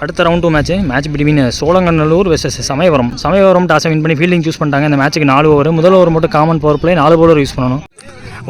அடுத்த round 2 match between Cholanganallur versus Samayapuram டாஸை win பண்ணி ஃபீல்டிங் சூஸ் பண்ணிட்டாங்க. இந்த மேட்ச்சுக்கு 4 ஓவர், முதல் ஓவர் மட்டும் common power play 4 bowler use பண்ணணும்.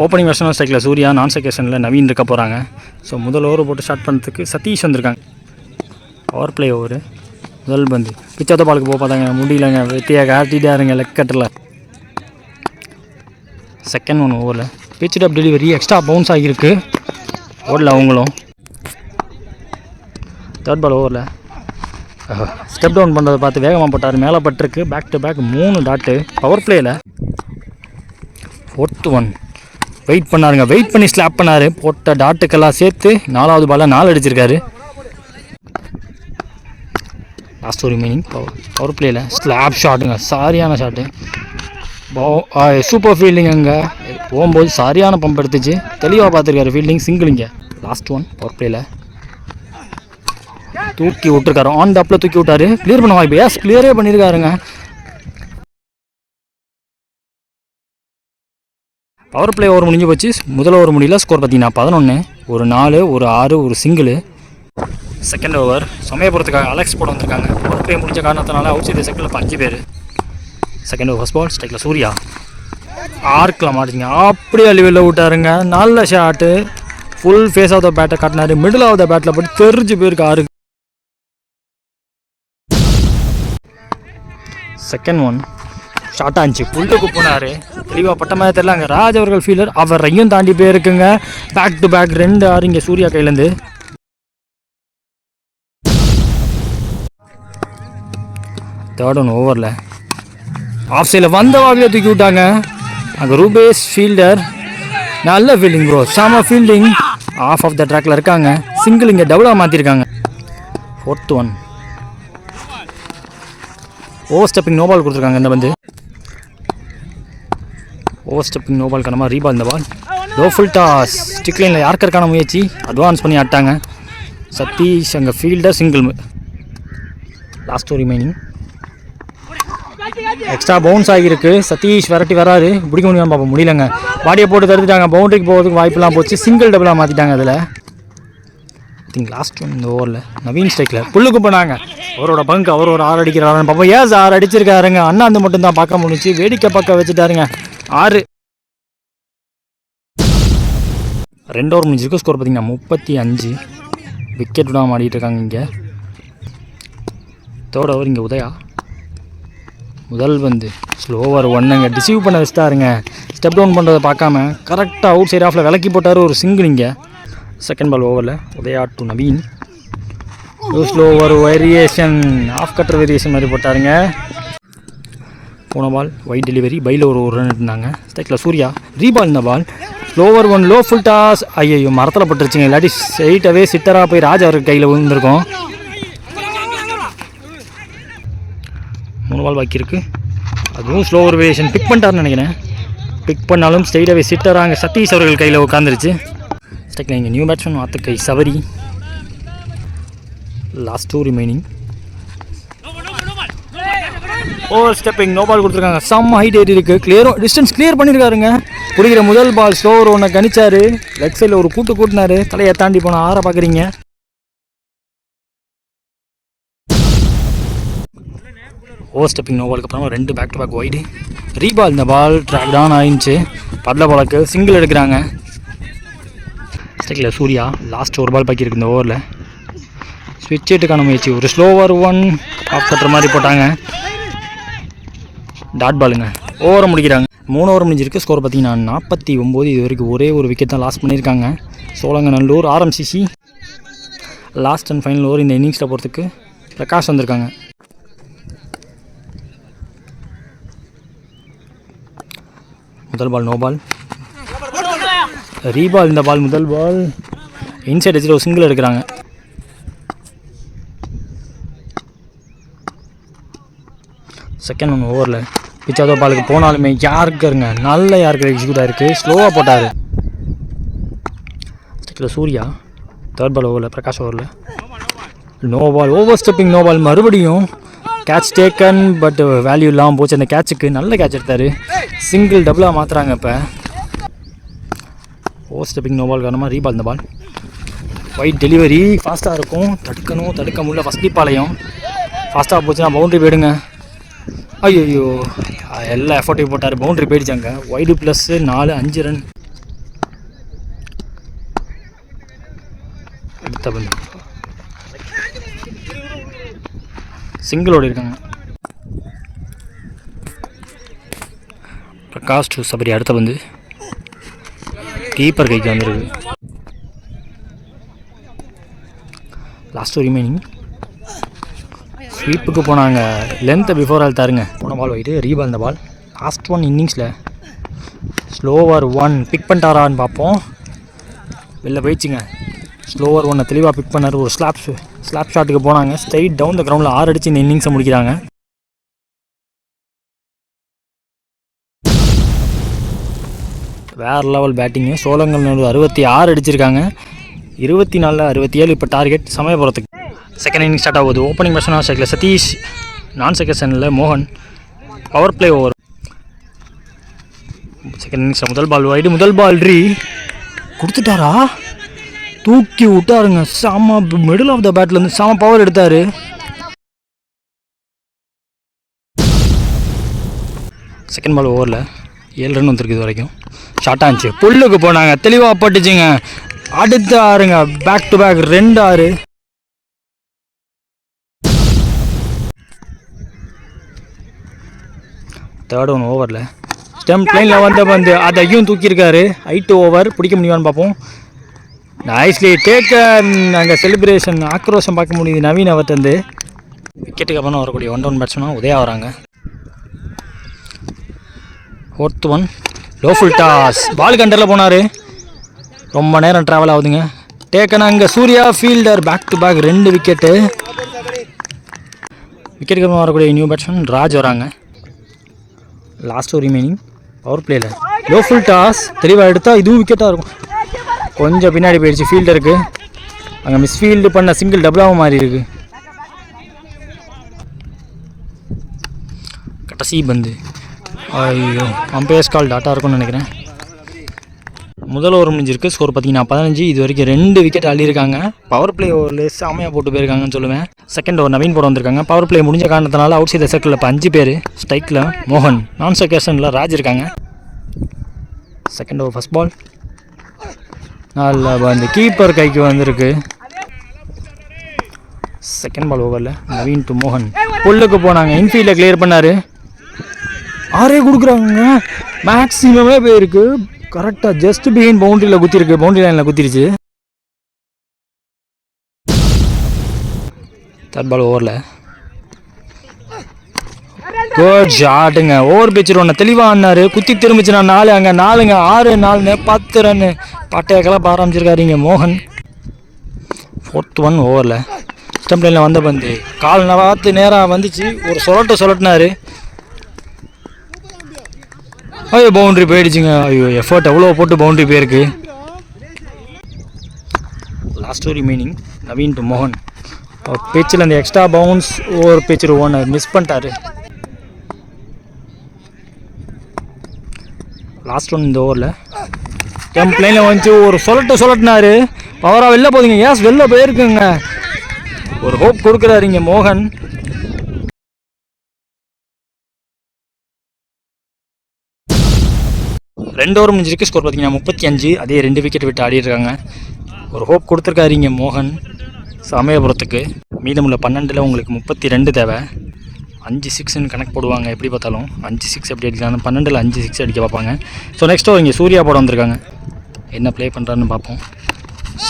ஓப்பனிங் வெர்ஷனல் ஸ்ட்ரைக்கில் சூர்யா, நான் செகஷனில் நவீன் இருக்க போகிறாங்க. ஸோ முதல் ஓவர் போட்டு ஸ்டார்ட் பண்ணுறதுக்கு சதீஷ் வந்திருக்காங்க. பவர் பிளே ஓவர், முதல் பந்து பிச்சாத்த பாலுக்கு போக பார்த்தாங்க, முடியலங்க, வெட்டியாக காட்டிட்டாருங்க லெக் கட்டரில். செகண்ட் ஒன் ஓவரில் பிச் அப் டெலிவரி எக்ஸ்ட்ரா பவுன்ஸ் ஆகியிருக்கு, ஓடல அவங்களும். தேர்ட் பால் ஓவரில் ஸ்டெப் டவுன் பண்ணுறதை பார்த்து வேகமாக போட்டார், மேலே பட்டிருக்கு, back to back 3 dot. Power பிளேயில் ஃபோர்த் ஒன் வெயிட் பண்ணாருங்க, வெயிட் பண்ணி ஸ்லாப் பண்ணார், போட்ட டாட்டுக்கெல்லாம் சேர்த்து 4வது பாலில் 4 அடிச்சிருக்காரு. லாஸ்ட் ஒரு ரிமைனிங் பவர் பிளேயில் ஸ்லாப் ஷாட்டுங்க, சரியான ஷாட்டு, சூப்பர் ஃபீல்டிங். அங்கே போகும்போது சரியான பம்ப் எடுத்துச்சு, தெளிவாக பார்த்துருக்காரு ஃபீல்டிங், சிங்கிளிங்க. லாஸ்ட் ஒன் பவர் பிளேயில் தூக்கி விட்டுருக்காரு, ஆன் டாப்பில் தூக்கி விட்டாரு, கிளியர் பண்ண வாய்ப்பு, எஸ் கிளியரே பண்ணியிருக்காருங்க. பவர் பிளே ஓவர் முடிஞ்சு போச்சு. முதல் ஓவர் முடியல, ஸ்கோர் பார்த்தீங்கன்னா 11, ஒரு 4, ஒரு 6, ஒரு சிங்கிள். செகண்ட் ஓவர் சமயபுரத்துக்காக அலெக்ஸ் போட வந்திருக்காங்க. பவர் பிளே முடிஞ்ச காரணத்தினால அவுட் சைடு செகண்டில் 5 பேர். செகண்ட் ஓவர் ஃபர்ஸ்ட் பால் ஸ்ட்ரைக்கில் சூர்யா ஆர்க்கில் மாட்டிங்க, அப்படியே அழிவில் விட்டாருங்க, நல்ல shot, full face of the பேட்டை காட்டினாரு, மிடில் ஆஃப் த பேட்டில் போட்டு தெரிஞ்சு போயிருக்கு 6. செகண்ட் ஒன் ஷார்ட்டாக இருந்துச்சு, புல்லுக்கு போனார், தெளிவாக பட்ட மாதிரி தெரியல. அங்கே ராஜ் அவர்கள் ஃபீல்டர் அவரையும் தாண்டி போயிருக்குங்க, பேக் டு பேக் 2 6 இங்கே சூர்யா கையிலேருந்து. தேர்ட் ஒன் ஓவரில் ஆஃப் சைடில் வந்த வாவியை தூக்கி விட்டாங்க. அங்கே ரூபேஷ் ஃபீல்டர் நல்ல ஃபீல்டிங் ப்ரோ, செம ஃபீல்டிங், ஆஃப் த ட்ராக்கில் இருக்காங்க, சிங்கிள் இங்கே டபுளாக மாற்றிருக்காங்க. Fourth one over stepping no ball கொடுத்துருக்காங்க. இந்த வந்து ஓவர் ஸ்டெப்பிங் நோபால் கனமாக ரீபால். இந்த பால் லோ ஃபுல் டாஸ், ஸ்டிக் லைனில் யார்க்கருக்கான முயற்சி, அட்வான்ஸ் பண்ணி ஆட்டாங்க. சதீஷ் அங்கே ஃபீல்டர், சிங்கிள். லாஸ்ட் ஒரு ரிமைனிங் எக்ஸ்ட்ரா பவுன்ஸ் ஆகியிருக்கு, சதீஷ் விரட்டி வராரு, பிடிக்க முடியாமல் பார்ப்போம், முடியலங்க, பாடியை போட்டு தடுத்துட்டாங்க, பவுண்டரிக்கு போகிறதுக்கு வாய்ப்பெல்லாம் போச்சு, சிங்கிள் டபுளாக மாற்றிட்டாங்க. அதில் திங்க் லாஸ்ட் ஒன் இந்த ஓவரில் நவீன் ஸ்ட்ரைக்கில் புல்லுக்கு போனாங்க, அவரோட பங்க் அவர் ஒரு 6 அடிக்கிறாருன்னு பார்ப்போம், 6 அடிச்சிருக்காருங்க. அண்ணாந்து மட்டும்தான் பார்க்க முடிச்சு, வேடிக்கை பார்க்க வச்சுட்டாருங்க, 6. 2 ஓவர் முடிஞ்சிருக்கு, ஸ்கோர் பார்த்தீங்கன்னா 35, விக்கெட் விடாமல் ஆடிட்டு இருக்காங்க. இங்கே தேர்ட் ஓவர் இங்கே உதயா முதல் வந்து ஸ்லோவர் 1 டிசீவ் பண்ண வச்சுட்டாருங்க, ஸ்டெப் டவுன் பண்ணுறதை பார்க்காம கரெக்டாக அவுட் சைட் ஆஃபில் விலக்கி போட்டார், ஒரு சிங்கிள். இங்கே செகண்ட் பால் ஓவரில் Udaya to Naveen, slower variation, off cutter variation மாதிரி போட்டாருங்க. போன பால் ஒயிட் டெலிவரி, பையில் ஒரு ரன் இருந்தாங்க. ஸ்ட்ரைக்கில் சூர்யா ரீபால். இந்த பால் ஸ்லோவர் 1 லோ ஃபுல் டாஸ், ஐயோ மரத்தில் பட்டுருச்சுங்க, இல்லாட்டி ஸ்ட்ரைட்டாகவே சிட்டராக போய் ராஜ் அவருக்கு கையில் விழுந்திருக்கும். 3 பால் பாக்கி இருக்குது, அதுவும் ஸ்லோவர் வேரியேஷன் பிக் பண்ணிட்டாருன்னு நினைக்கிறேன். பிக் பண்ணாலும் ஸ்ட்ரைட்டாகவே சிட்டராங்க சதீஷ் அவர்கள் கையில் உட்காந்துருச்சு. ஸ்ட்ரைக்கில் இங்கே நியூ பேட்ஸ்மேன் வாத்துக்கை Savari. Last 2 remaining over stepping no ball கொடுத்துருக்காங்க, செம்ம ஹைட் ஏறி இருக்குது, கிளியரும் டிஸ்டன்ஸ் கிளியர் பண்ணியிருக்காருங்க. பிடிக்கிற முதல் பால் ஸ்லோவர் 1 கணிச்சார், லெக் சைடில் ஒரு கூட்டினார், தலையை தாண்டி போன 6 பார்க்குறீங்க. ஓவர் ஸ்டெப்பிங் நோ பாலுக்கு அப்புறமா 2 பேக் டு பேக் ஒய்டு ரீபால். இந்த பால் ட்ராக் டவுன் ஆயிடுச்சு, படல பாலுக்கு சிங்கிள் எடுக்கிறாங்க. ஸ்ட்ரைக்கில் சூர்யா லாஸ்ட் 1 பால் பாக்கி இருக்குது இந்த ஓவரில், ஸ்விட்ச் ஹிட்டுக்கான முயற்சி, ஒரு ஸ்லோவர் 1 ஆஃப் கட்டுற மாதிரி போட்டாங்க, டாட் பாலுங்க. ஓவரை முடிக்கிறாங்க. 3 ஓவர் முடிஞ்சிருக்கு, ஸ்கோர் பார்த்தீங்கன்னா 49. இது வரைக்கும் ஒரே ஒரு விக்கெட் தான் லாஸ் பண்ணியிருக்காங்க Cholinganallur. RMCC last and final over இந்த இன்னிங்ஸில் போகிறதுக்கு பிரகாஷ் வந்திருக்காங்க. முதல் பால் நோ பால், ரீபால். இந்த பால் முதல் பால் இன்சைட் வச்சுட்டு ஒரு சிங்கிள் எடுக்கிறாங்க. செகண்ட் ஒன் ஓவரில் பிச்சாதோ பாலுக்கு போனாலுமே யாருக்குங்க நல்ல யாருக்கு எக்ஸிக்யூட் ஆகிருக்கு, ஸ்லோவாக போட்டார். ஸ்ட்ரைக்கில் சூர்யா தேர்ட் பால் ஓவரில் பிரகாஷ் ஓவரில் no ball, over stepping no ball, மறுபடியும் கேட்ச் டேக்கன், பட் வேல்யூ இல்லாமல் போச்சு. அந்த கேட்சுக்கு நல்ல கேட்ச் எடுத்தார், சிங்கிள் டபுளாக மாற்றுறாங்க. இப்போ ஓவர் ஸ்டெப்பிங் நோ பால் காரணமாக ரீபால். இந்த பால் ஒயிட் டெலிவரி ஃபாஸ்ட்டாக இருக்கும், தடுக்க முடியல. ஃபஸ்ட் பாளையம் ஃபாஸ்ட்டாக போச்சுன்னா பவுண்ட்ரி போயிடுங்க. ஐயோ எல்லா எஃபர்ட்டையும் போட்டார், பவுண்ட்ரி போயிடுச்சாங்க. Wide plus 4-5 run. அடுத்த பந்து சிங்கிளோடு இருக்காங்க. பிரகாஷ் டு சபரி. அடுத்த பந்து கீப்பர் கைக்கு வந்துருக்கு. லாஸ்ட் ரிமைனிங் ஸ்வீப்புக்கு போனாங்க. லென்த்தை பிஃபோர் ஆல் தாருங்க. போன பால் போயிட்டு ரீபால். இந்த பால் லாஸ்ட் ஒன் இன்னிங்ஸில் ஸ்லோவர் 1 பிக் பண்ணிட்டாரான்னு பார்ப்போம். வெளில போயிடுச்சுங்க. ஸ்லோவர் 1 தெளிவாக பிக் பண்ணார். ஒரு ஸ்லாப் ஷாட்டுக்கு போனாங்க. ஸ்ட்ரைட் டவுன் த கிரவுண்டில் 6 அடித்து இந்த இன்னிங்ஸை முடிக்கிறாங்க. வேறு லெவல் பேட்டிங்கு. சோழங்கல் 66 அடிச்சிருக்காங்க. 24 67 இப்போ டார்கெட் சமயபுரத்துக்கு. செகண்ட் இன்னிங் ஸ்டார்ட் ஆகுது. ஓப்பனிங் பேட்ஸ்மேனாக செகண்டில் சதீஷ், நான் செகண்டில் மோகன். Power play over. செகண்ட் இன்னிங்ஸில் முதல் பால் வைடு. முதல் பால் கொடுத்துட்டாரா? தூக்கி விட்டாருங்க. செம மிடில் ஆஃப் த பேட்லேருந்து செம பவர் எடுத்தார். செகண்ட் பால் ஓவரில் 7 ரன் வந்துருக்கு. இது வரைக்கும் ஷார்ட்டாக இருந்துச்சு. புல்லுக்கு போனாங்க. தெளிவாக பட்டுச்சுங்க. அடுத்த 6ங்க. Back to back 2 6. Third one ஓவரில் ஸ்டெம்ப் லைனில் வந்த பந்து அதையும் தூக்கியிருக்காரு. ஹைட்டு ஓவர் பிடிக்க முடியுமான்னு பார்ப்போம். Nicely taken. அங்கே செலிப்ரேஷன் ஆக்ரோஷம் பார்க்க முடியுது நவீன் அவர்கிட்டருந்து. விக்கெட்டுக்கு அப்புறம் வரக்கூடிய 1 பேட்ஸ்மேனாக உதயா வராங்க. Fourth one low full toss. Ball கண்டரில் போனார். ரொம்ப நேரம் ட்ராவல் ஆகுதுங்க. டேக்கன் அங்கே Surya fielder. Back to back 2 wicket. விக்கெட்டுக்கு அப்புறம் வரக்கூடிய நியூ பேட்ஸ்மேன் ராஜ் வராங்க. லாஸ்ட் ரிமைனிங் பவர் பிளேயில் லோ ஃபுல் டாஸ் தெளிவாக எடுத்தால் இதுவும் விக்கெட்டாக இருக்கும். கொஞ்சம் பின்னாடி போயிடுச்சு ஃபீல்டருக்கு. அங்கே மிஸ்ஃபீல்டு பண்ண சிங்கிள் டபுளாகவும் மாறி இருக்கு. கடைசி பந்து. ஐயோ அம்பையர்ஸ் கால் டாட்டா இருக்கும்னு நினைக்கிறேன். முதல் ஓவர் முடிஞ்சிருக்கு. ஸ்கோர் பார்த்தீங்கன்னா 15. இது வரைக்கும் 2 விக்கெட் அள்ளியிருக்காங்க. பவர் பிளே ஓவரில் செமையாக போட்டு போயிருக்காங்கன்னு சொல்லுவேன். செகண்ட் ஓவர் நவீன் போட வந்திருக்காங்க. பவர் பிளே முடிஞ்ச காரணத்தினால அவுட் சைட் சர்க்கிளில் இப்போ 5 பேர். ஸ்ட்ரைக்கில் மோகன், நான் செகண்டில் ராஜ் இருக்காங்க. செகண்ட் ஓவர் ஃபஸ்ட் பால் நல்ல அந்த கீப்பர் கைக்கு வந்திருக்கு. செகண்ட் பால் ஓவரில் நவீன் டு மோகன். புல்லுக்கு போனாங்க. இன்ஃபீல்டில் கிளியர் பண்ணார். 6 கொடுக்குறாங்க. மேக்ஸிமமே போயிருக்கு. கரெக்டாக ஜஸ்ட் பிஹைண்ட் பவுண்டரியில் குத்திருக்கு. பவுண்டரி லைனில் குத்திருச்சு. தேர்ட் பால் ஓவரில் குட் ஷாட்டுங்க. ஓவர் பிச்சர் ஒன்று தெளிவாக ஆனார். குத்தி திரும்பிச்சுனா 4. அங்கே 4ங்க. 6 4 10 ரன்னு பட்டையக்கெல்லாம் ஆரம்பிச்சிருக்காருங்க மோகன். ஃபோர்த் ஒன் ஓவரில் ஸ்டம்ப் லைனில் வந்த பந்து கால் நவாத்து நேராக வந்துச்சு. ஒரு சொல்லட்டினார். ஐயோ பவுண்ட்ரி போயிடுச்சுங்க. ஐயோ எஃபர்ட் எவ்வளோ போட்டு பவுண்ட்ரி போயிருக்கு. லாஸ்ட் ரிமைனிங் நவீன் டு மோகன். பிச்சில் அந்த extra bounce over picture 1 miss பண்ணிட்டாரு. லாஸ்ட் ஒன் இந்த ஓவரில் டெம்ப் லைனில் வந்துச்சு. ஒரு சொல்லட்டினாரு. பவராக வெளில போகுதுங்க. ஏஸ் வெளில போயிருக்குங்க. ஒரு ஹோப் கொடுக்குறாருங்க மோகன். ரெண்டு ஓவர் முடிஞ்சிருக்கு. ஸ்கோர் பார்த்தீங்கன்னா 35. அதே 2 விக்கெட் விட்டு ஆடி இருக்காங்க. ஒரு ஹோப் கொடுத்துருக்காருங்க மோகன் சமயபுரத்துக்கு. மீதமுள்ள 12ல் உங்களுக்கு 32 தேவை. 5 6ன்னு கணக்கு போடுவாங்க. எப்படி பார்த்தாலும் 5 6 எப்படி அடிக்கலாம். 12ல் 5 6 அடிக்க பார்ப்பாங்க. ஸோ நெக்ஸ்ட் ஓவர் இங்கே சூர்யா போட வந்திருக்காங்க. என்ன ப்ளே பண்ணுறாருன்னு பார்ப்போம்.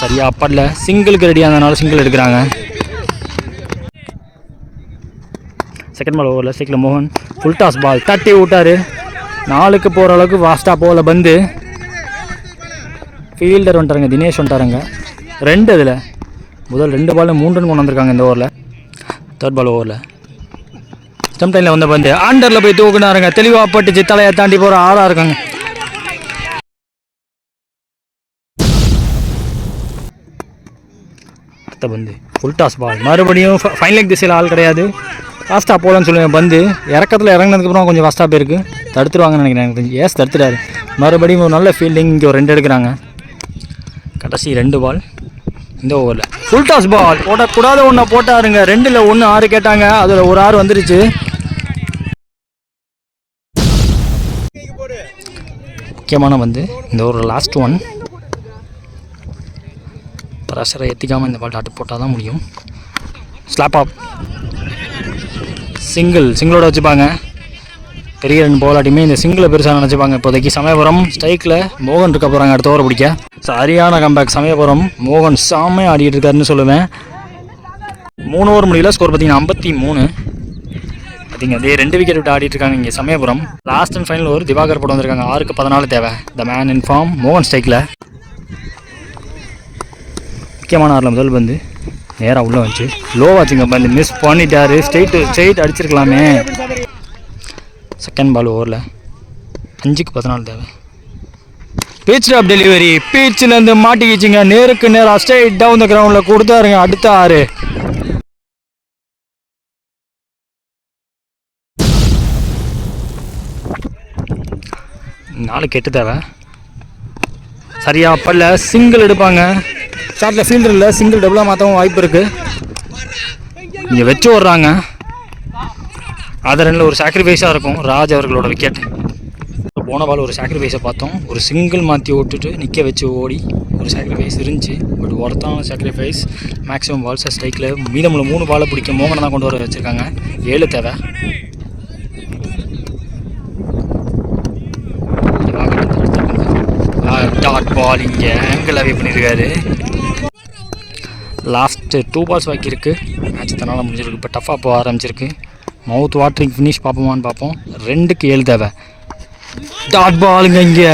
சரியாக அப்படல. சிங்கிளுக்கு ரெடியாக இருந்தனால சிங்கிள் எடுக்கிறாங்க. செகண்ட் பால் ஓவரில் சைக்கிள் மோகன் ஃபுல் டாஸ் பால் தட்டி விட்டார். 4க்கு போகிற அளவுக்கு ஃபாஸ்ட்டாக போகல பந்து. ஃபீல்டர் வந்துட்டாருங்க. தினேஷ் வந்துட்டாருங்க. 2 இதில் முதல் 2 பால் 3 ரன் கொண்டு வந்திருக்காங்க இந்த ஓவரில். தேர்ட் பால் ஓவரில் ஸ்டம்ப் லைனில் வந்த பந்து அண்டரில் போய் தூக்குனாருங்க. தெளிவாக பட்டுச்சு. தலையை தாண்டி போகிற ஆளாக இருக்காங்க. அடுத்த பந்து ஃபுல் டாஸ் பால். மறுபடியும் ஃபைன் லெக் திசையில் ஆள் கிடையாது. ஃபாஸ்ட்டாக போகலான்னு சொல்லுவேன். பந்து இறக்கத்தில் இறங்கினதுக்கப்புறம் கொஞ்சம் ஃபாஸ்ட்டாக போயிருக்கு. தடுத்துருவாங்கன்னு நினைக்கிறேன். எனக்கு தடுத்துட்டாரு. மறுபடியும் ஒரு நல்ல ஃபீல்டிங். இங்கே ஒரு 2 எடுக்கிறாங்க. கடைசி 2 பால் இந்த ஓவரில் ஃபுல் டாஸ் பால் போடக்கூடாத ஒன்றை போட்டாருங்க. 2ல் 1 6 கேட்டாங்க, அதில் ஒரு 6 வந்துருச்சு. முக்கியமான வந்து இந்த ஒரு லாஸ்ட் ஒன் ப்ரெஷரை ஏற்றிக்காமல் இந்த பால் டாட்டு போட்டால் தான் முடியும். ஸ்லாப் ஆப் சிங்கிளோட வச்சுப்பாங்க. பெரிய ரன் போலாட்டியுமே இந்த சிங்கிளை பெருசாக நினச்சிப்பாங்க. இப்போதைக்கு சமயபுரம் ஸ்ட்ரைக்கில் மோகன் இருக்க போகிறாங்க அடுத்த ஓவரை பிடிக்க. சரியான கம்பேக் சமயபுரம். மோகன் செம்மையாக ஆடிட்டு இருக்காருன்னு சொல்லுவேன். 3 ஓவர் முடியல, ஸ்கோர் பார்த்தீங்கன்னா 53. பார்த்தீங்க அதே 2 விக்கெட் விட்டு ஆடிட்டு இருக்காங்க இங்கே Samayapuram. Last and final over Diwakar போட்டு வந்திருக்காங்க. 6க்கு 14 தேவை. த மேன் இன் ஃபார்ம் மோகன் ஸ்ட்ரைக்கில். முக்கியமான ஆறில் முதல் பந்து நேராக உள்ளே வந்துச்சு. லோ வாட்சிங்க பந்து மிஸ் பண்ணிட்டாரு. ஸ்ட்ரெயிட் அடிச்சிருக்கலாமே. செகண்ட் பால் ஓவரில் 5க்கு 14 தேவை. Pitch drop delivery. பீச்சிலேருந்து மாட்டிக்கிச்சிங்க. நேருக்கு நேராக ஸ்ட்ரெயிட் டவுன் த கிரவுண்டில் கொடுத்தாருங்க. அடுத்த 6. நாலு கெட்டு தேவை. சரியா பல்ல சிங்கிள் எடுப்பாங்க. ஷாட்டில் ஃபீல்டர் இல்லை, சிங்கிள் டபுளாக மாற்றவும் வாய்ப்பு இருக்குது. இங்கே வச்சு ஓடுறாங்க. அது 2ல் ஒரு சாக்ரிஃபைஸாக இருக்கும். ராஜ் அவர்களோட விக்கெட். போன பால் ஒரு சாக்ரிஃபைஸை பார்த்தோம். ஒரு சிங்கிள் மாற்றி ஓட்டுட்டு நிற்க வச்சு ஓடி ஒரு சாக்ரிஃபைஸ் இருந்துச்சு. பட் ஒருத்தான சாக்ரிஃபைஸ். மேக்ஸிமம் பால்ஸை ஸ்ட்ரைக்கில் மீதமுள்ள 3 பாலை பிடிக்க மோகனை தான் கொண்டு வர வச்சுருக்காங்க. 7 தேவை. டாட் பால் இங்கே ஆங்கிள் அவே பண்ணியிருக்காரு. லாஸ்ட்டு 2 பால்ஸ் பாக்கி இருக்குது. மேட்ச் தனால் முடிஞ்சிருக்கு. இப்போ டஃப்பாக போக ஆரம்பிச்சிருக்கு. மவுத் வாட்டரிங் ஃபினிஷ் பார்ப்போமான்னு பார்ப்போம். 2க்கு 7 தேவை. டாட் பாலுங்க இங்கே.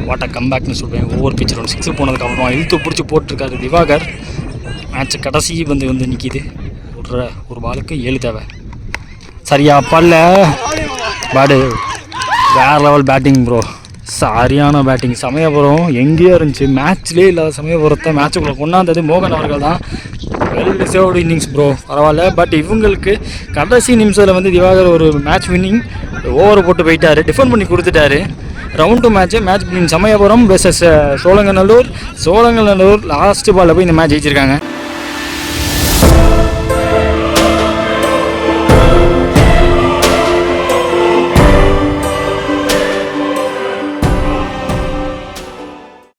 வாட்டர் கம்பேக்னு சொல்லுவேன். ஒவ்வொரு பிச்சர் 6 போனதுக்கப்புறம் இழுத்து பிடிச்சி போட்டிருக்காரு திவாகர். மேட்ச் கடைசி வந்து நிற்கிது. ஒரு பாலுக்கு 7 தேவை. சரியா பல்ல பேடு. வேறு லெவல் பேட்டிங் ப்ரோ. சரியான பேட்டிங். சமயபுரம் எங்கேயோ இருந்துச்சு. மேட்ச்லேயே இல்லாத சமயபுரத்தை மேட்சுக்குள்ளே கொண்டாந்தது மோகன் அவர்கள் தான். Well deserved innings bro. பரவாயில்ல. பட் இவங்களுக்கு கடைசி நிமிஷத்தில் வந்து திவாகர் ஒரு மேட்ச் வின்னிங் ஓவர் போட்டு போயிட்டார். டிஃபெண்ட் பண்ணி கொடுத்துட்டாரு. Round 2 match winning Samayapuram versus Cholinganallur last பாலில் போய் இந்த மேட்ச் ஜெயிச்சிருக்காங்க.